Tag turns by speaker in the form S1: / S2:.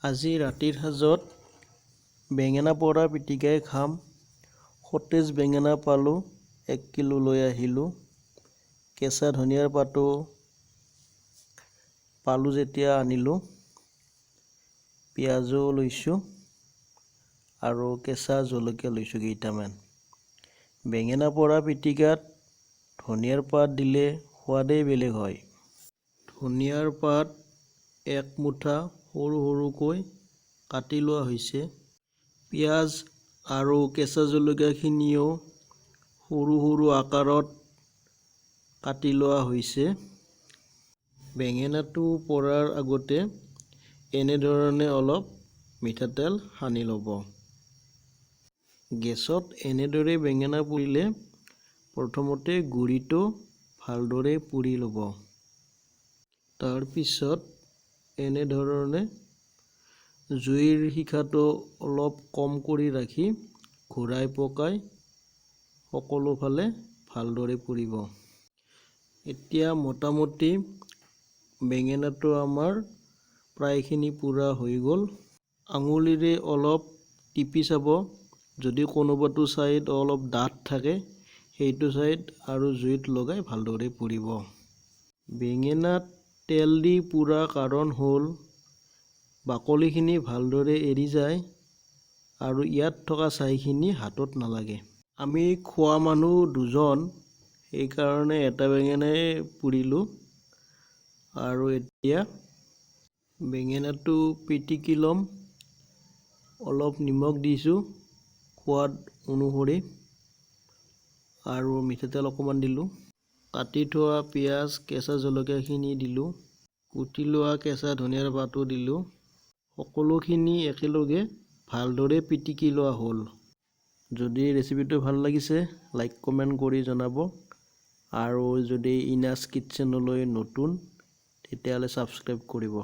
S1: আজি ৰাতিৰ সাজত বেঙেনা পোৰা পিটিকাই খাম। সতেজ বেঙেনা পালোঁ, 1 কিলো লৈ আহিলোঁ। কেঁচা ধনিয়াৰ পাতো পালোঁ যেতিয়া আনিলোঁ। পিঁয়াজো লৈছোঁ আৰু কেঁচা জলকীয়া লৈছোঁ কেইটামান। বেঙেনা পোৰা পিটিকাত ধনিয়াৰ পাত দিলে সোৱাদেই বেলেগ হয়। ধনিয়াৰ পাত 1 মুঠা সৰু সৰুকৈ কাটি লোৱা হৈছে। পিঁয়াজ আৰু কেঁচা জলকীয়াখিনিও সৰু সৰু আকাৰত কাটি লোৱা হৈছে। বেঙেনাটো পোৰাৰ আগতে এনেধৰণে অলপ মিঠাতেল সানি ল'ব। গেছত এনেদৰে বেঙেনা পুৰিলে প্ৰথমতে গুড়িটো ভালদৰে পুৰি ল'ব। তাৰপিছত এনেধৰণে জুইৰ শিখাটো অলপ কম কৰি ৰাখি ঘূৰাই পকাই সকলো ফালে ভালদৰে পুৰিব। এতিয়া মোটামুটি বেঙেনাটো আমাৰ প্ৰায়খিনি পুৰা হৈ গ'ল। আঙুলিৰে অলপ টিপি চাব, যদি কোনোবাটো ছাইড অলপ ডাঠ থাকে সেইটো ছাইড আৰু জুইত লগাই ভালদৰে পুৰিব। বেঙেনাত তেল দি পুৰা কাৰণ হ'ল বাকলিখিনি ভালদৰে এৰি যায় আৰু ইয়াত থকা ছাইখিনি হাতত নালাগে। আমি খোৱা মানুহ 2জন, সেইকাৰণে এটা বেঙেনাই পুৰিলোঁ। আৰু এতিয়া বেঙেনাটো পিটিকি ল'ম। অলপ নিমখ দিছোঁ সোৱাদ অনুসৰি আৰু মিঠাতেল অকণমান দিলোঁ। কাটি থোৱা পিঁয়াজ, কেঁচা জলকীয়াখিনি দিলোঁ। কুটি লোৱা কেঁচা ধনিয়াৰ পাতো দিলোঁ। সকলোখিনি একেলগে ভালদৰে পিটিকি লোৱা হ'ল। যদি ৰেচিপিটো ভাল লাগিছে লাইক কমেণ্ট কৰি জনাব আৰু যদি ইনাছ কিটচেনলৈ নতুন তেতিয়াহ'লে ছাবস্ক্ৰাইব কৰিব।